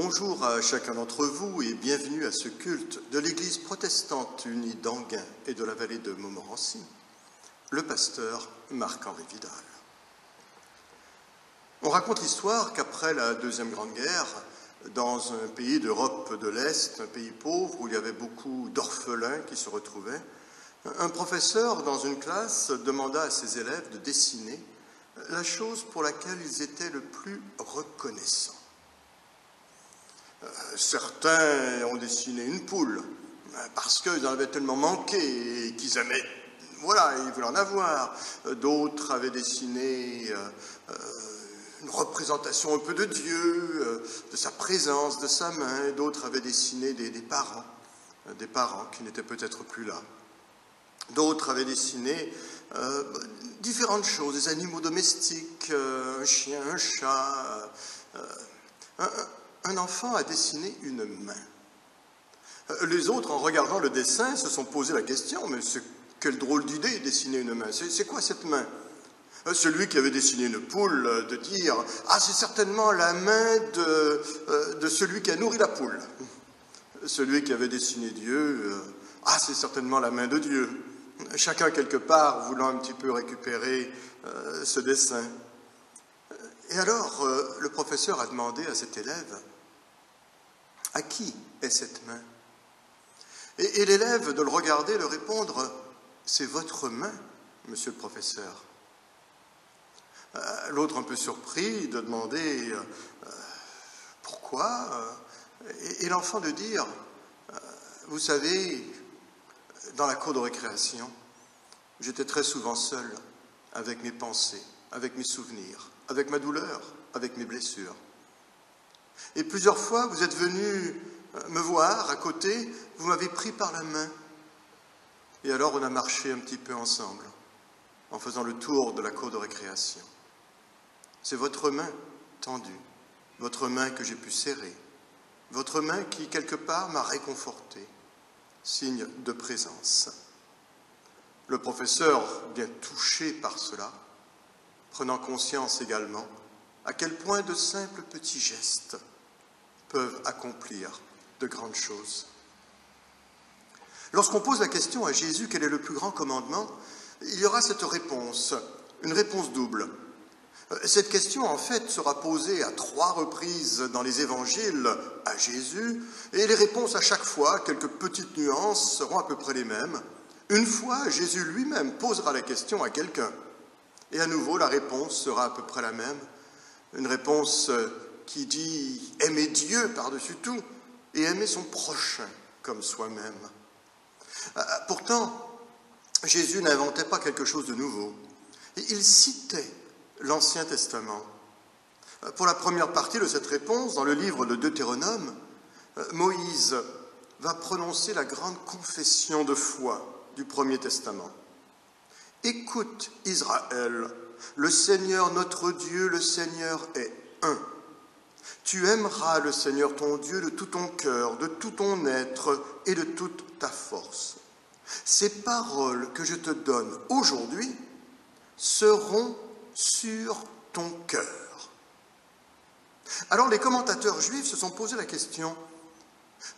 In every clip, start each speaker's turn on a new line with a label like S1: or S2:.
S1: Bonjour à chacun d'entre vous et bienvenue à ce culte de l'Église protestante unie d'Anguin et de la vallée de Montmorency, le pasteur Marc-Henri Vidal. On raconte l'histoire qu'après la Deuxième Grande Guerre, dans un pays d'Europe de l'Est, un pays pauvre où il y avait beaucoup d'orphelins qui se retrouvaient, un professeur dans une classe demanda à ses élèves de dessiner la chose pour laquelle ils étaient le plus reconnaissants. Certains ont dessiné une poule parce qu'ils en avaient tellement manqué et qu'ils aimaient, ils voulaient en avoir. D'autres avaient dessiné une représentation un peu de Dieu, de sa présence, de sa main. D'autres avaient dessiné des parents qui n'étaient peut-être plus là. D'autres avaient dessiné différentes choses, des animaux domestiques, un chien, un chat. Un enfant a dessiné une main. Les autres, en regardant le dessin, se sont posé la question, mais quelle drôle d'idée, dessiner une main. C'est quoi cette main? Celui qui avait dessiné une poule, de dire « Ah, c'est certainement la main de celui qui a nourri la poule. » Celui qui avait dessiné Dieu, « Ah, c'est certainement la main de Dieu. » Chacun, quelque part, voulant un petit peu récupérer ce dessin. Et alors, le professeur a demandé à cet élève « À qui est cette main ?» Et l'élève, de le regarder, de répondre « C'est votre main, monsieur le professeur. » L'autre, un peu surpris, de demander « Pourquoi ?» Et l'enfant de dire « Vous savez, dans la cour de récréation, j'étais très souvent seul avec mes pensées, avec mes souvenirs, avec ma douleur, avec mes blessures. Et plusieurs fois, vous êtes venu me voir à côté, vous m'avez pris par la main. Et alors, on a marché un petit peu ensemble, en faisant le tour de la cour de récréation. C'est votre main tendue, votre main que j'ai pu serrer, votre main qui, quelque part, m'a réconforté, signe de présence. » Le professeur, bien touché par cela, prenant conscience également à quel point de simples petits gestes peuvent accomplir de grandes choses. Lorsqu'on pose la question à Jésus, quel est le plus grand commandement, il y aura cette réponse, une réponse double. Cette question, en fait, sera posée à 3 reprises dans les évangiles à Jésus, et les réponses à chaque fois, quelques petites nuances, seront à peu près les mêmes. Une fois, Jésus lui-même posera la question à quelqu'un, et à nouveau, la réponse sera à peu près la même. Une réponse qui dit « aimer Dieu par-dessus tout » et aimer son prochain comme soi-même. Pourtant, Jésus n'inventait pas quelque chose de nouveau. Il citait l'Ancien Testament. Pour la première partie de cette réponse, dans le livre de Deutéronome, Moïse va prononcer la grande confession de foi du Premier Testament. « Écoute, Israël, le Seigneur notre Dieu, le Seigneur est un. Tu aimeras le Seigneur ton Dieu de tout ton cœur, de tout ton être et de toute ta force. Ces paroles que je te donne aujourd'hui seront sur ton cœur. » Alors les commentateurs juifs se sont posé la question,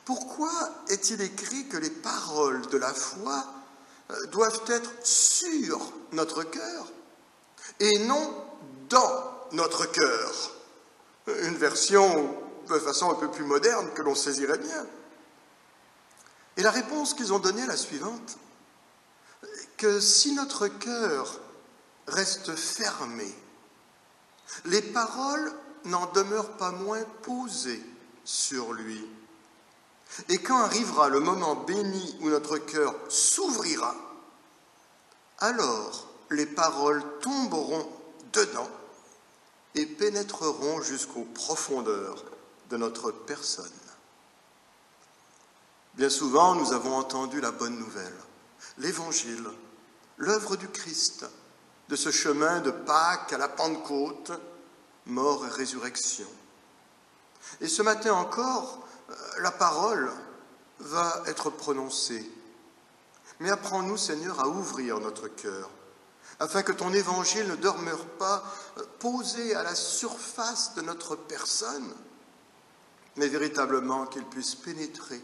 S1: pourquoi est-il écrit que les paroles de la foi doivent être sur notre cœur et non dans notre cœur? Une version de façon un peu plus moderne que l'on saisirait bien. Et la réponse qu'ils ont donnée est la suivante, que si notre cœur reste fermé, les paroles n'en demeurent pas moins posées sur lui. Et quand arrivera le moment béni où notre cœur s'ouvrira, alors les paroles tomberont dedans et pénétreront jusqu'aux profondeurs de notre personne. Bien souvent, nous avons entendu la bonne nouvelle, l'Évangile, l'œuvre du Christ, de ce chemin de Pâques à la Pentecôte, mort et résurrection. Et ce matin encore, la parole va être prononcée. Mais apprends-nous, Seigneur, à ouvrir notre cœur, afin que ton évangile ne demeure pas posé à la surface de notre personne, mais véritablement qu'il puisse pénétrer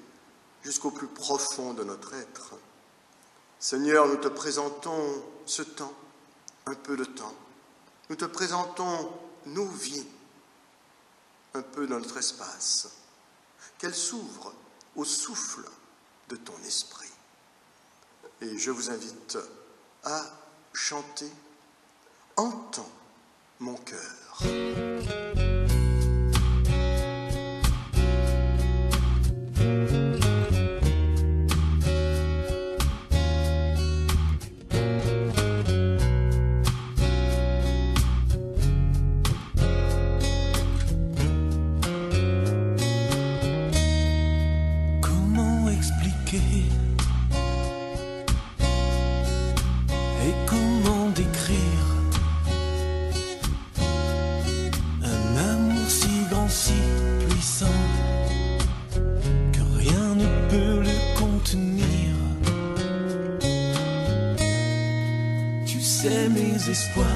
S1: jusqu'au plus profond de notre être. Seigneur, nous te présentons ce temps, un peu de temps. Nous te présentons nos vies, un peu de notre espace. Qu'elles s'ouvrent au souffle de ton esprit. Et je vous invite à chanter « Entends mon cœur ».
S2: Et comment décrire un amour si grand, si puissant que rien ne peut le contenir. Tu sais mes espoirs,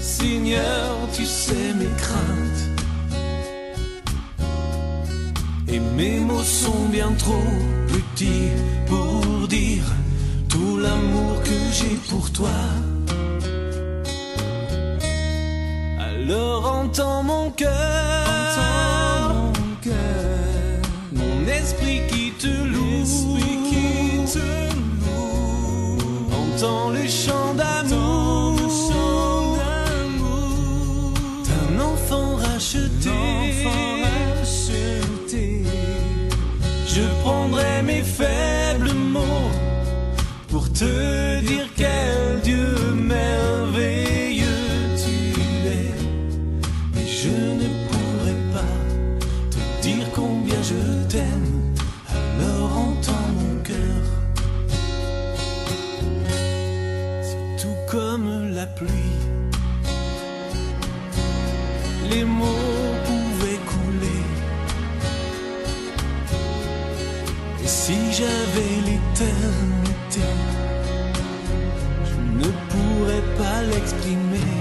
S2: Seigneur, tu sais mes craintes. Et mes mots sont bien trop petits pour dire tout l'amour que j'ai pour toi. Alors entends mon cœur, mon esprit qui te loue, entends le chant d'amour d'un enfant racheté. Je prendrai mes faibles mots pour te dire quel Dieu merveilleux tu es. Mais je ne pourrai pas te dire combien je t'aime. Alors entends mon cœur. C'est tout comme la pluie, les mots pouvaient couler. Et si j'avais l'éternité, je ne pourrais pas l'exprimer.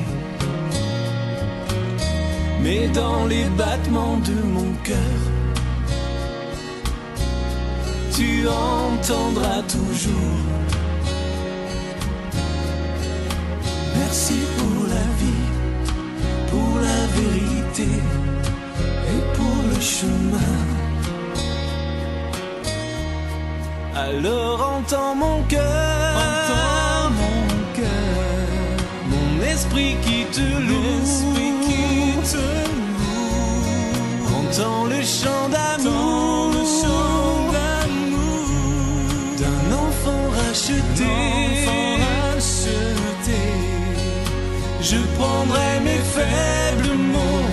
S2: Mais dans les battements de mon cœur, tu entendras toujours. Merci pour la vie, pour la vérité et pour le chemin. Alors entends mon cœur, mon esprit qui te loue, entends le chant d'amour d'un enfant racheté. Je prendrai mes faibles mots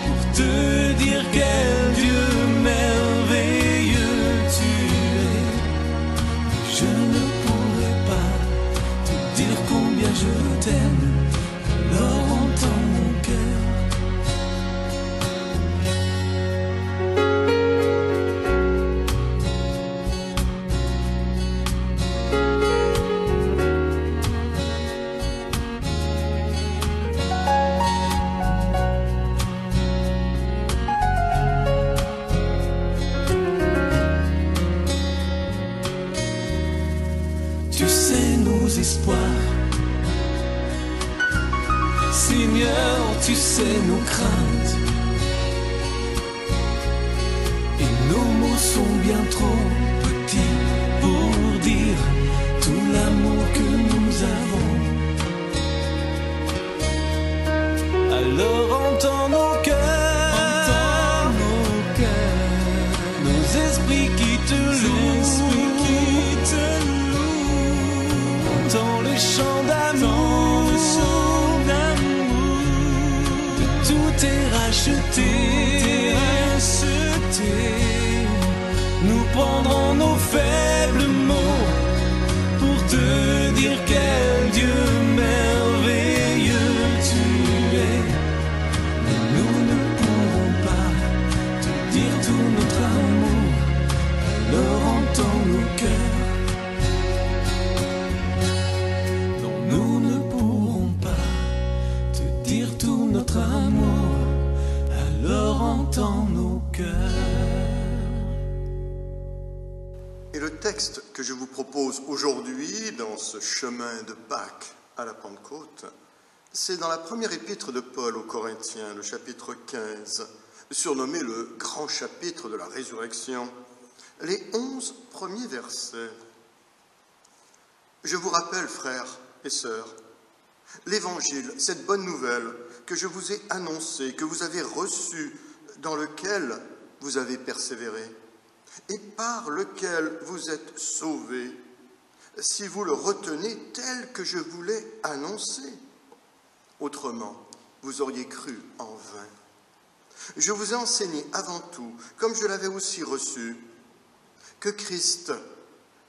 S2: pour te dire quel Dieu merveilleux tu es. Je ne pourrai pas te dire combien je t'aime. Alors entends mon cœur. Tu sais nos espoirs, Seigneur, tu sais nos craintes. Et nos mots sont bien trop petits pour dire tout l'amour que nous avons. Alors entends nos cœurs, nos esprits qui te louent. Entends le chant d'amour, de tout est racheté. Nous prendrons nos faibles mots pour te dire quel Dieu merveilleux tu es. Mais nous ne pourrons pas te dire tout notre amour. Alors entends nos cœurs. Nous ne pourrons pas te dire tout notre amour.
S1: que je vous propose aujourd'hui dans ce chemin de Pâques à la Pentecôte, c'est dans la première épître de Paul aux Corinthiens, le chapitre 15, surnommé le grand chapitre de la résurrection, les 11 premiers versets. Je vous rappelle, frères et sœurs, l'Évangile, cette bonne nouvelle que je vous ai annoncée, que vous avez reçue, dans lequel vous avez persévéré, et par lequel vous êtes sauvés, si vous le retenez tel que je vous l'ai annoncé. Autrement, vous auriez cru en vain. Je vous ai enseigné avant tout, comme je l'avais aussi reçu, que Christ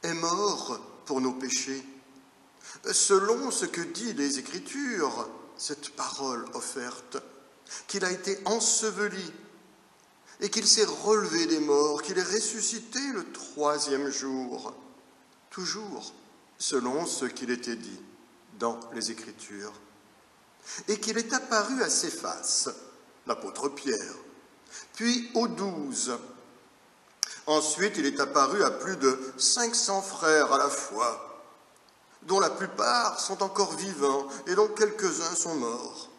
S1: est mort pour nos péchés, selon ce que dit les Écritures, cette parole offerte, qu'il a été enseveli et qu'il s'est relevé des morts, qu'il est ressuscité le 3e jour, toujours selon ce qu'il était dit dans les Écritures, et qu'il est apparu à Céphas, l'apôtre Pierre, puis aux 12. Ensuite, il est apparu à plus de 500 frères à la fois, dont la plupart sont encore vivants et dont quelques-uns sont morts.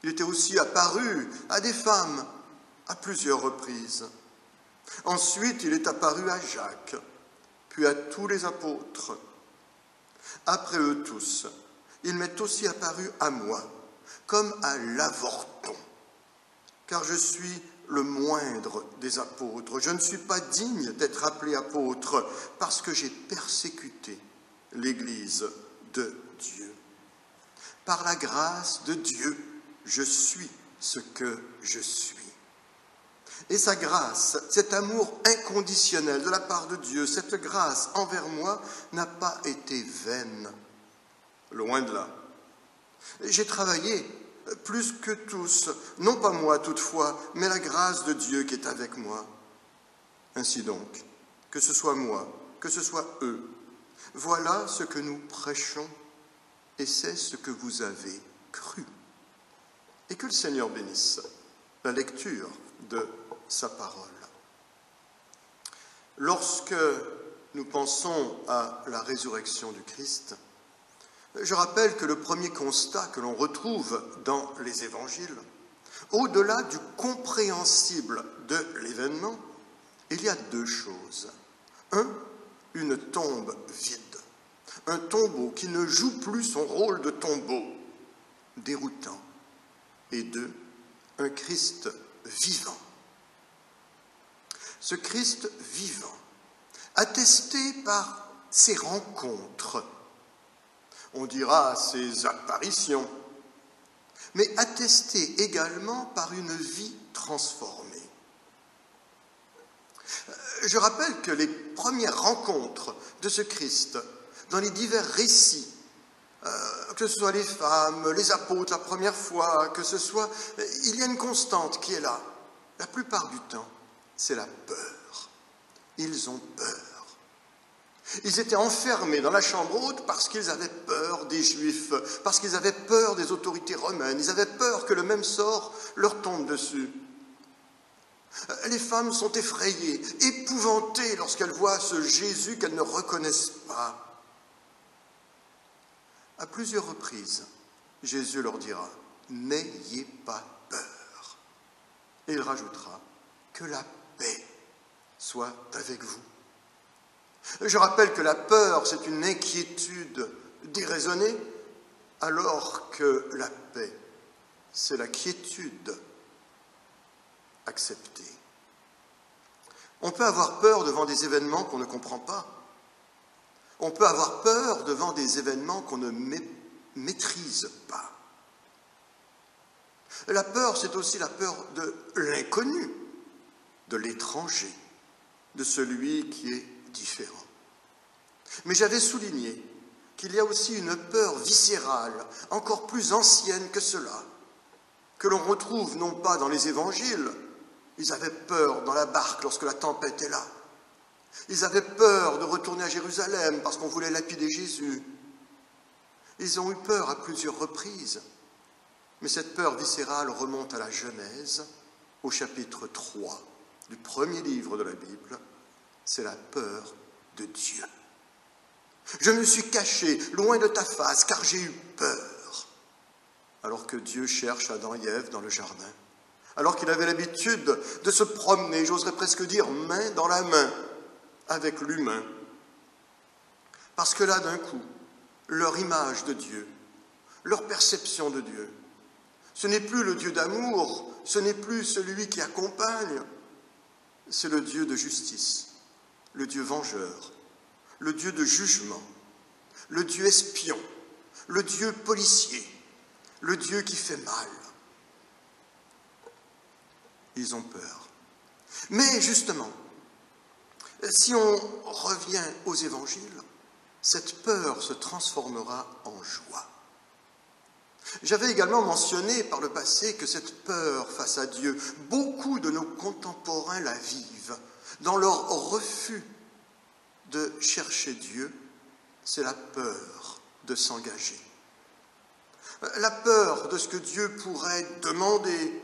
S1: Il était aussi apparu à des femmes à plusieurs reprises. Ensuite, il est apparu à Jacques, puis à tous les apôtres. Après eux tous, il m'est aussi apparu à moi, comme à l'avorton, car je suis le moindre des apôtres. Je ne suis pas digne d'être appelé apôtre, parce que j'ai persécuté l'Église de Dieu. Par la grâce de Dieu, je suis ce que je suis. Et sa grâce, cet amour inconditionnel de la part de Dieu, cette grâce envers moi n'a pas été vaine. Loin de là. J'ai travaillé plus que tous, non pas moi toutefois, mais la grâce de Dieu qui est avec moi. Ainsi donc, que ce soit moi, que ce soit eux, voilà ce que nous prêchons et c'est ce que vous avez cru. Et que le Seigneur bénisse la lecture de sa parole. Lorsque nous pensons à la résurrection du Christ, je rappelle que le premier constat que l'on retrouve dans les évangiles, au-delà du compréhensible de l'événement, il y a deux choses. Un, une tombe vide, un tombeau qui ne joue plus son rôle de tombeau, déroutant. Et deux, un Christ vivant. Ce Christ vivant, attesté par ses rencontres, on dira ses apparitions, mais attesté également par une vie transformée. Je rappelle que les premières rencontres de ce Christ, dans les divers récits, que ce soit les femmes, les apôtres la première fois, il y a une constante qui est là. La plupart du temps, c'est la peur. Ils ont peur. Ils étaient enfermés dans la chambre haute parce qu'ils avaient peur des Juifs, parce qu'ils avaient peur des autorités romaines, ils avaient peur que le même sort leur tombe dessus. Les femmes sont effrayées, épouvantées lorsqu'elles voient ce Jésus qu'elles ne reconnaissent pas. À plusieurs reprises, Jésus leur dira « N'ayez pas peur ». Et il rajoutera « Que la paix soit avec vous ». Je rappelle que la peur, c'est une inquiétude déraisonnée, alors que la paix, c'est la quiétude acceptée. On peut avoir peur devant des événements qu'on ne comprend pas. On peut avoir peur devant des événements qu'on ne maîtrise pas. La peur, c'est aussi la peur de l'inconnu, de l'étranger, de celui qui est différent. Mais j'avais souligné qu'il y a aussi une peur viscérale, encore plus ancienne que cela, que l'on retrouve non pas dans les évangiles. Ils avaient peur dans la barque lorsque la tempête est là. Ils avaient peur de retourner à Jérusalem parce qu'on voulait lapider Jésus. Ils ont eu peur à plusieurs reprises. Mais cette peur viscérale remonte à la Genèse, au chapitre 3 du premier livre de la Bible. C'est la peur de Dieu. Je me suis caché loin de ta face, car j'ai eu peur. Alors que Dieu cherche Adam et Ève dans le jardin, alors qu'il avait l'habitude de se promener, j'oserais presque dire main dans la main, avec l'humain. Parce que là, d'un coup, leur image de Dieu, leur perception de Dieu, ce n'est plus le Dieu d'amour, ce n'est plus celui qui accompagne, c'est le Dieu de justice, le Dieu vengeur, le Dieu de jugement, le Dieu espion, le Dieu policier, le Dieu qui fait mal. Ils ont peur. Mais justement, si on revient aux évangiles, cette peur se transformera en joie. J'avais également mentionné par le passé que cette peur face à Dieu, beaucoup de nos contemporains la vivent. Dans leur refus de chercher Dieu, c'est la peur de s'engager. La peur de ce que Dieu pourrait demander,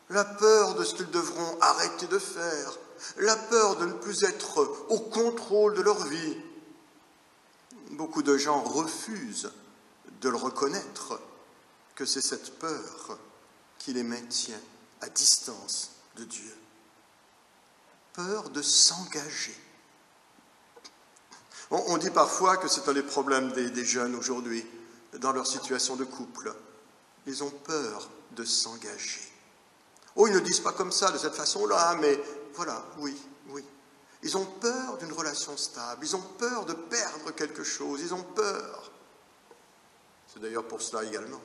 S1: la peur de ce qu'ils devront arrêter de faire, la peur de ne plus être au contrôle de leur vie. Beaucoup de gens refusent de le reconnaître, que c'est cette peur qui les maintient à distance de Dieu. Peur de s'engager. On dit parfois que c'est un des problèmes des jeunes aujourd'hui, dans leur situation de couple. Ils ont peur de s'engager. Oh, ils ne disent pas comme ça, de cette façon-là, mais voilà, oui. Ils ont peur d'une relation stable, ils ont peur de perdre quelque chose, ils ont peur. C'est d'ailleurs pour cela également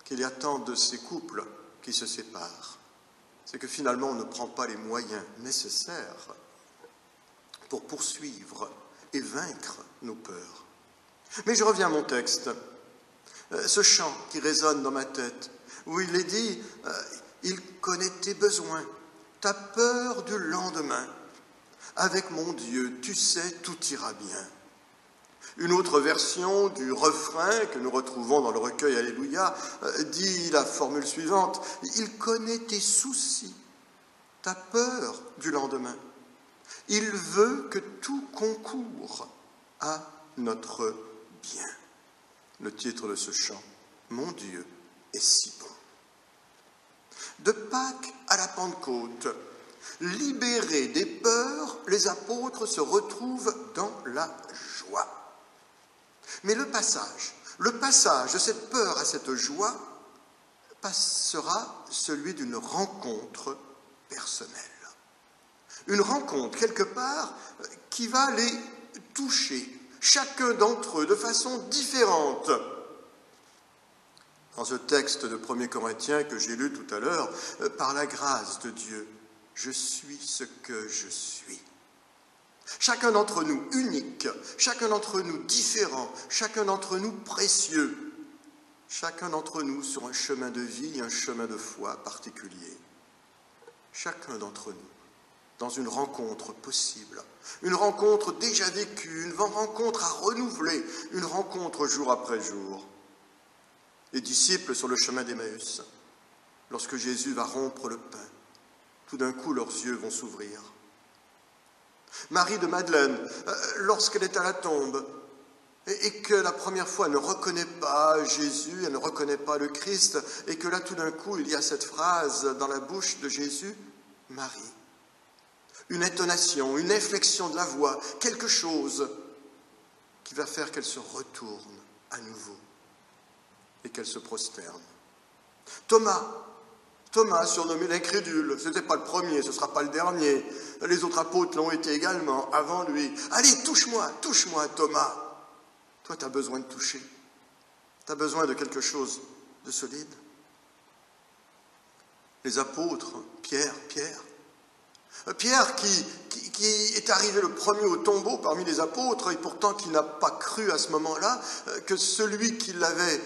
S1: qu'il y a tant de ces couples qui se séparent. C'est que finalement, on ne prend pas les moyens nécessaires pour poursuivre et vaincre nos peurs. Mais je reviens à mon texte. Ce chant qui résonne dans ma tête, où il est dit « Il connaît tes besoins, ta peur du lendemain. Avec mon Dieu, tu sais, tout ira bien. » Une autre version du refrain que nous retrouvons dans le recueil Alléluia dit la formule suivante « Il connaît tes soucis, ta peur du lendemain. Il veut que tout concourt à notre bien. » Le titre de ce chant, « Mon Dieu est si bon ». De Pâques à la Pentecôte, libérés des peurs, les apôtres se retrouvent dans la joie. Mais le passage de cette peur à cette joie sera celui d'une rencontre personnelle. Une rencontre, quelque part, qui va les toucher, chacun d'entre eux, de façon différente. Dans ce texte de 1 Corinthiens que j'ai lu tout à l'heure, par la grâce de Dieu, je suis ce que je suis. Chacun d'entre nous unique, chacun d'entre nous différent, chacun d'entre nous précieux, chacun d'entre nous sur un chemin de vie, un chemin de foi particulier. Chacun d'entre nous dans une rencontre possible, une rencontre déjà vécue, une rencontre à renouveler, une rencontre jour après jour. Les disciples sur le chemin d'Emmaüs, lorsque Jésus va rompre le pain, tout d'un coup leurs yeux vont s'ouvrir. Marie de Madeleine, lorsqu'elle est à la tombe et que la première fois elle ne reconnaît pas Jésus, elle ne reconnaît pas le Christ, et que là tout d'un coup il y a cette phrase dans la bouche de Jésus, Marie. Une intonation, une inflexion de la voix, quelque chose qui va faire qu'elle se retourne à nouveau et qu'elle se prosterne. Thomas, surnommé l'incrédule, ce n'était pas le premier, ce ne sera pas le dernier. Les autres apôtres l'ont été également avant lui. Allez, touche-moi, Thomas. Toi, tu as besoin de toucher. Tu as besoin de quelque chose de solide. Les apôtres, Pierre qui est arrivé le premier au tombeau parmi les apôtres, et pourtant qui n'a pas cru à ce moment-là que celui qui l'avait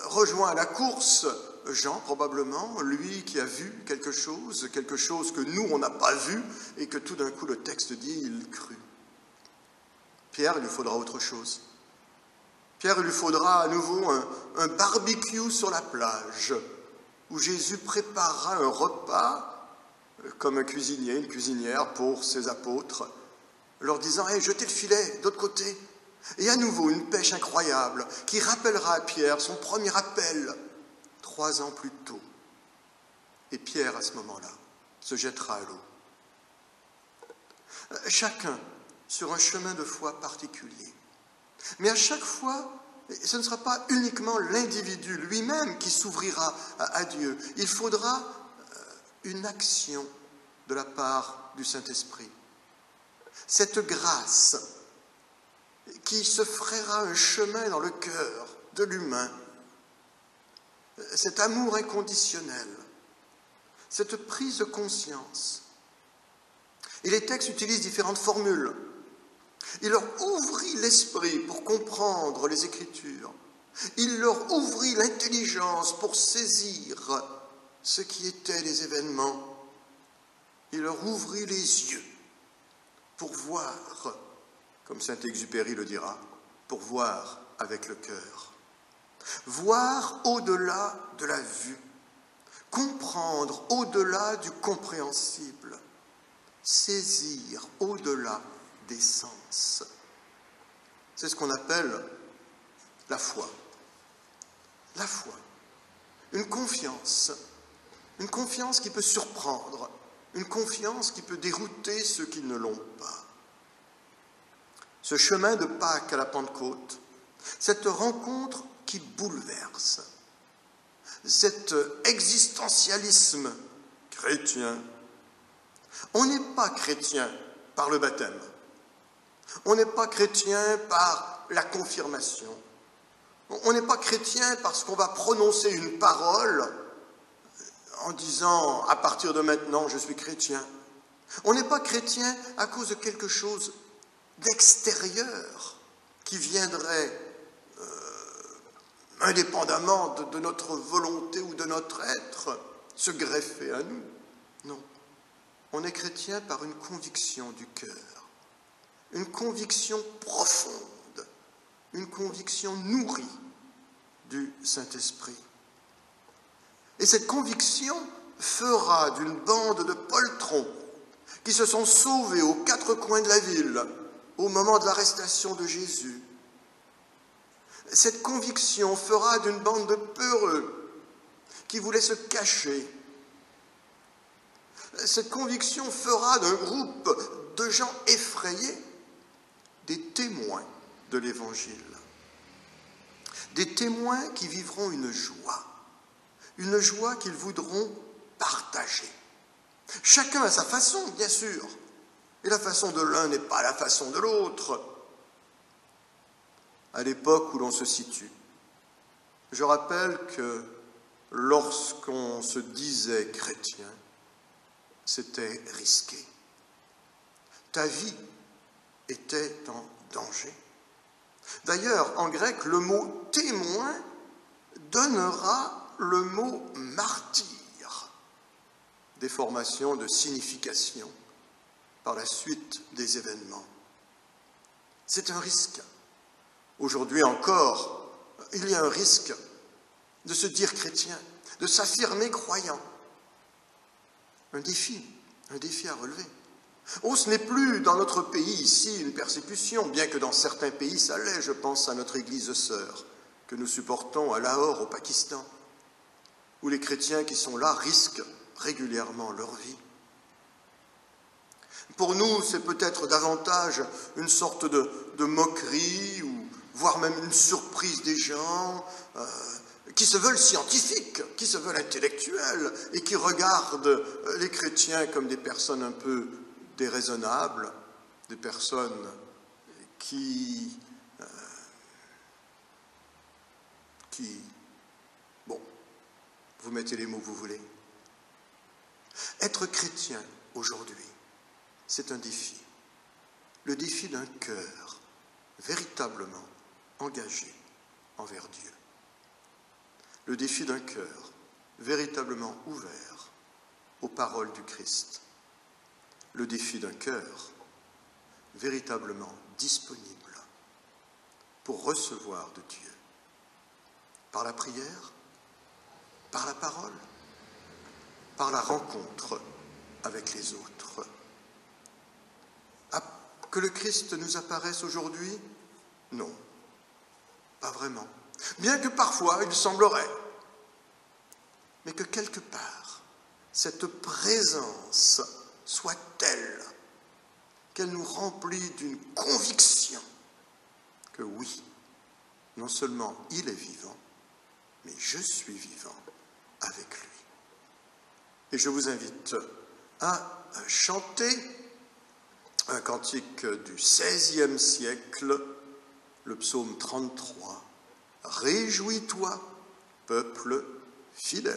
S1: rejoint à la course, Jean probablement, lui qui a vu quelque chose que nous on n'a pas vu, et que tout d'un coup le texte dit il crut. Pierre, il lui faudra autre chose. Pierre, il lui faudra à nouveau un barbecue sur la plage, où Jésus préparera un repas comme un cuisinier, une cuisinière pour ses apôtres, leur disant « Hey, jetez le filet, d'autre côté !» Et à nouveau, une pêche incroyable qui rappellera à Pierre son premier appel 3 ans plus tôt. Et Pierre, à ce moment-là, se jettera à l'eau. Chacun sur un chemin de foi particulier. Mais à chaque fois, ce ne sera pas uniquement l'individu lui-même qui s'ouvrira à Dieu. Il faudra une action de la part du Saint-Esprit. Cette grâce qui se frayera un chemin dans le cœur de l'humain, cet amour inconditionnel, cette prise de conscience. Et les textes utilisent différentes formules. Il leur ouvrit l'esprit pour comprendre les Écritures. Il leur ouvrit l'intelligence pour saisir ce qui étaient les événements. Il leur ouvrit les yeux pour voir, comme Saint-Exupéry le dira, pour voir avec le cœur. Voir au-delà de la vue, comprendre au-delà du compréhensible, saisir au-delà des sens. C'est ce qu'on appelle la foi. La foi. Une confiance qui peut surprendre, une confiance qui peut dérouter ceux qui ne l'ont pas. Ce chemin de Pâques à la Pentecôte, cette rencontre qui bouleverse, cet existentialisme chrétien. On n'est pas chrétien par le baptême. On n'est pas chrétien par la confirmation. On n'est pas chrétien parce qu'on va prononcer une parole en disant « à partir de maintenant, je suis chrétien ». On n'est pas chrétien à cause de quelque chose d'extérieur qui viendrait indépendamment de notre volonté ou de notre être se greffer à nous. Non. On est chrétien par une conviction du cœur, une conviction profonde, une conviction nourrie du Saint-Esprit. Et cette conviction fera d'une bande de poltrons qui se sont sauvés aux 4 coins de la ville au moment de l'arrestation de Jésus. Cette conviction fera d'une bande de peureux qui voulaient se cacher. Cette conviction fera d'un groupe de gens effrayés des témoins de l'Évangile. Des témoins qui vivront une joie qu'ils voudront partager. Chacun à sa façon, bien sûr, et la façon de l'un n'est pas la façon de l'autre. À l'époque où l'on se situe, je rappelle que lorsqu'on se disait chrétien, c'était risqué. Ta vie était en danger. D'ailleurs, en grec, le mot témoin donnera le mot martyr, déformation de signification par la suite des événements. C'est un risque. Aujourd'hui encore, il y a un risque de se dire chrétien, de s'affirmer croyant. Un défi à relever. Oh, ce n'est plus dans notre pays ici une persécution, bien que dans certains pays ça l'est. Je pense à notre église sœur que nous supportons à Lahore, au Pakistan, où les chrétiens qui sont là risquent régulièrement leur vie. Pour nous, c'est peut-être davantage une sorte de moquerie, ou voire même une surprise des gens qui se veulent scientifiques, qui se veulent intellectuels, et qui regardent les chrétiens comme des personnes un peu déraisonnables, des personnes qui bon, vous mettez les mots que vous voulez. Être chrétien aujourd'hui, c'est un défi. Le défi d'un cœur véritablement engagé envers Dieu. Le défi d'un cœur véritablement ouvert aux paroles du Christ. Le défi d'un cœur véritablement disponible pour recevoir de Dieu. Par la prière, par la parole, par la rencontre avec les autres. Que le Christ nous apparaisse aujourd'hui? Non, pas vraiment. Bien que parfois il semblerait. Mais que quelque part, cette présence soit telle qu'elle nous remplit d'une conviction que oui, non seulement il est vivant, mais je suis vivant avec lui. Et je vous invite à chanter un cantique du XVIe siècle, le psaume 33. Réjouis-toi, peuple fidèle.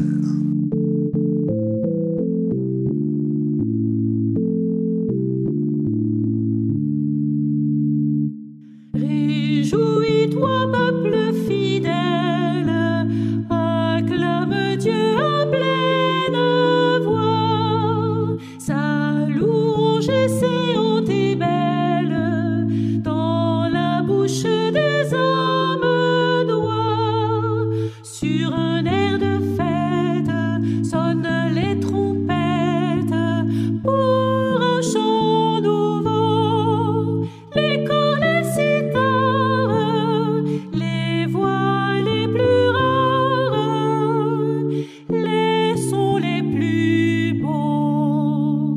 S3: Réjouis-toi, peuple fidèle, acclame Dieu à pleine voix. Sa louange séante et belle, dans la bouche des hommes d'oie. Sur un air de fête sonnent les trompettes pour un chant nouveau. Les corps, les cithare, les voix les plus rares, les sons les plus beaux.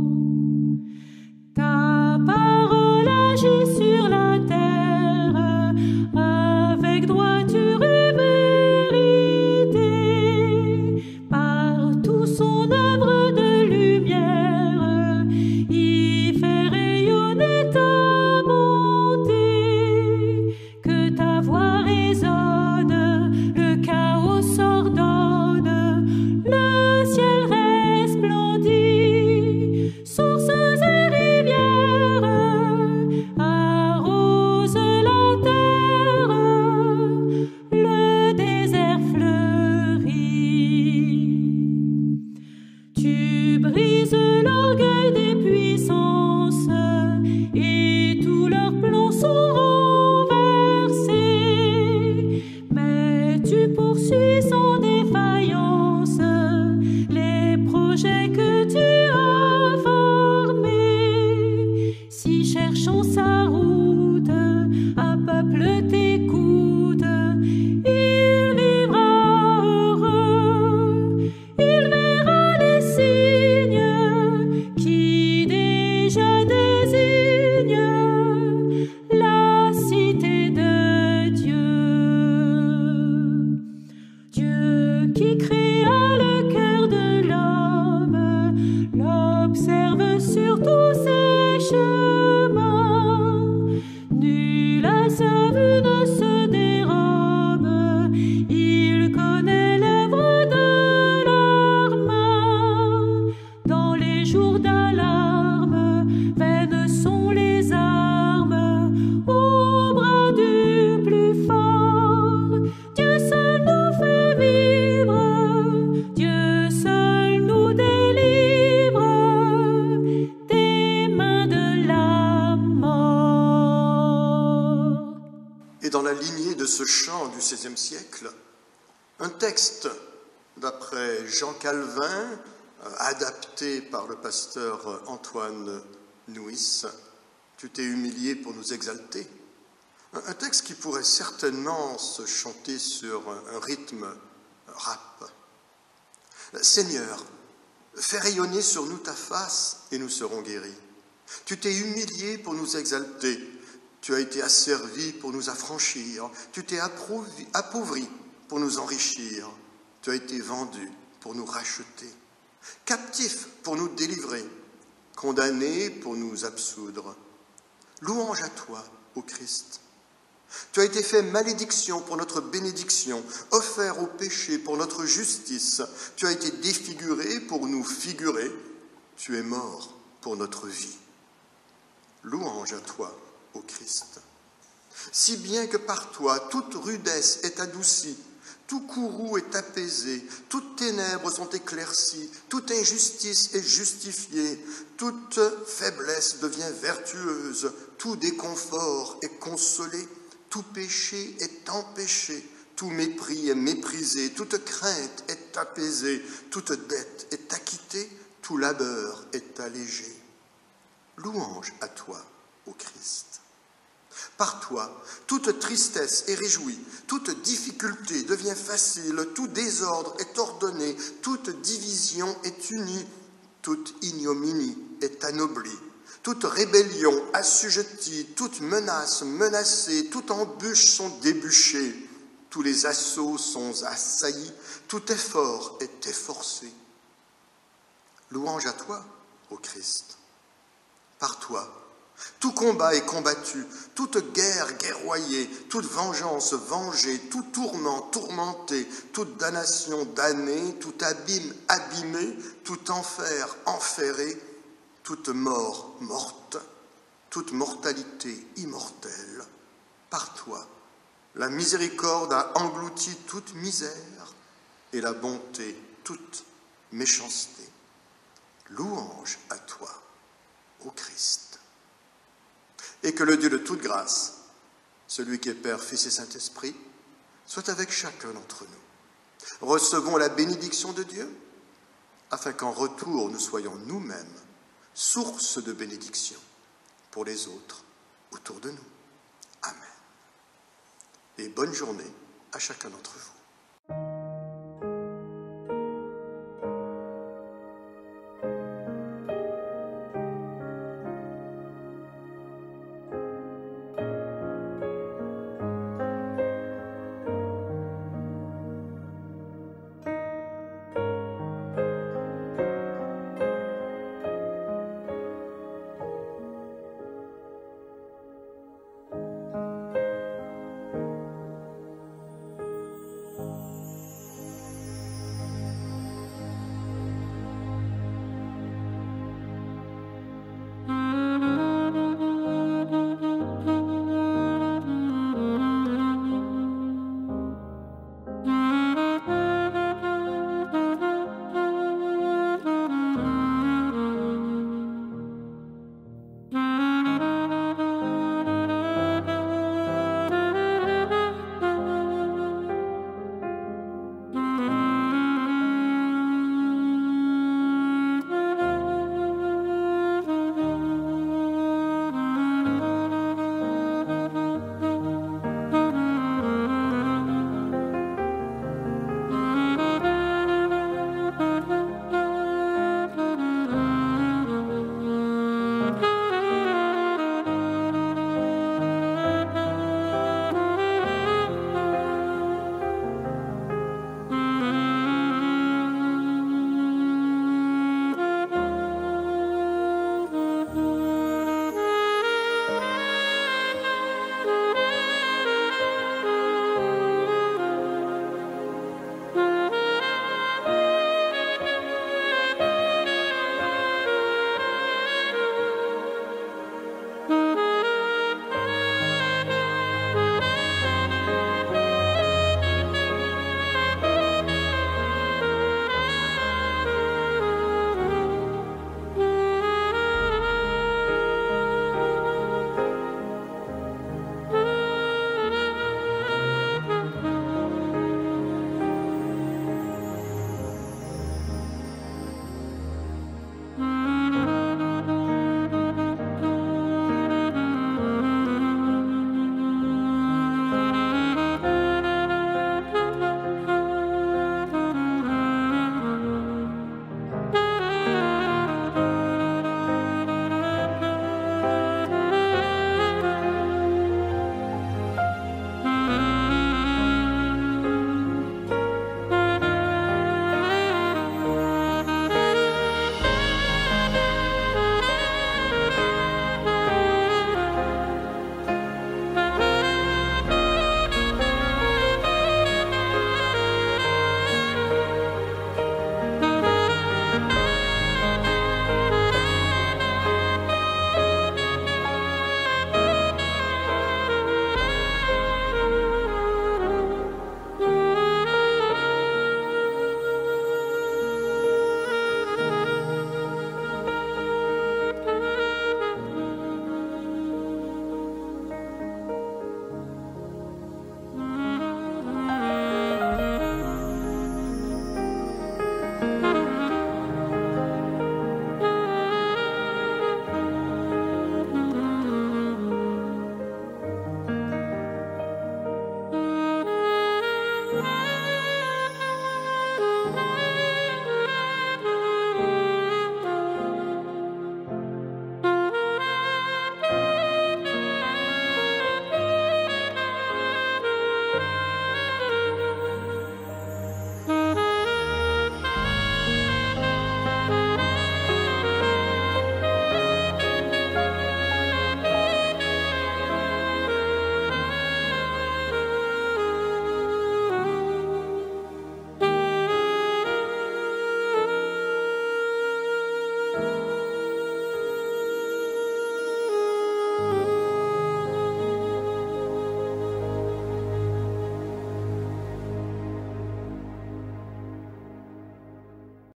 S3: Ta parole agit sur la terre avec droiture et vérité. Par tout son œuvre de lumière, il fait rayonner ta bonté. Que ta voix résonne, le chaos s'ordonne, le ciel resplendit. Sources et rivières arrosent la terre, le désert fleurit. Tu brises l'orgueil des puissances et tous leurs plans sont renversés. Mais tu poursuis sans défaillance les projets que tu as formés. Si cherchant sa route, un peuple t'écoute, il vivra heureux. Il verra les signes qui déjà désignent la cité de Dieu. Dieu qui créa le cœur de l'homme, l'observe sur tous ses chemins. Nul à sa vue ne se dérobe, il connaît l'œuvre de leurs mains. Dans les jours d'alarme, vaines sont les armes au bras du plus fort. Dieu seul nous fait vivre, Dieu seul nous délivre des mains de la mort.
S1: Et dans la lignée de ce chant du XVIe siècle, un texte d'après Jean Calvin, adapté par le pasteur Antoine Nuis, « Tu t'es humilié pour nous exalter ». Un texte qui pourrait certainement se chanter sur un rythme rap. « Seigneur, fais rayonner sur nous ta face et nous serons guéris. Tu t'es humilié pour nous exalter. Tu as été asservi pour nous affranchir. Tu t'es appauvri pour nous enrichir. Tu as été vendu pour nous racheter. Captif pour nous délivrer. Condamné pour nous absoudre. Louange à toi, ô Christ. Tu as été fait malédiction pour notre bénédiction, offert au péché pour notre justice. Tu as été défiguré pour nous figurer. Tu es mort pour notre vie. Louange à toi, ô Christ. Si bien que par toi, toute rudesse est adoucie, tout courroux est apaisé, toutes ténèbres sont éclaircies, toute injustice est justifiée, toute faiblesse devient vertueuse, tout déconfort est consolé, tout péché est empêché, tout mépris est méprisé, toute crainte est apaisée, toute dette est acquittée, tout labeur est allégé. Louange à toi, au Christ. Par toi, toute tristesse est réjouie, toute difficulté devient facile, tout désordre est ordonné, toute division est unie, toute ignominie est anoblie, toute rébellion assujettie, toute menace menacée, toute embûche sont débûchées, tous les assauts sont assaillis, tout effort est efforcé. Louange à toi, ô Christ. Par toi, tout combat est combattu, toute guerre guerroyée, toute vengeance vengée, tout tourment tourmenté, toute damnation damnée, tout abîme abîmé, tout enfer enferré, toute mort morte, toute mortalité immortelle. Par toi, la miséricorde a englouti toute misère et la bonté toute méchanceté. Louange à toi, ô Christ. Et que le Dieu de toute grâce, celui qui est Père, Fils et Saint-Esprit, soit avec chacun d'entre nous. Recevons la bénédiction de Dieu, afin qu'en retour nous soyons nous-mêmes source de bénédiction pour les autres autour de nous. Amen. Et bonne journée à chacun d'entre vous.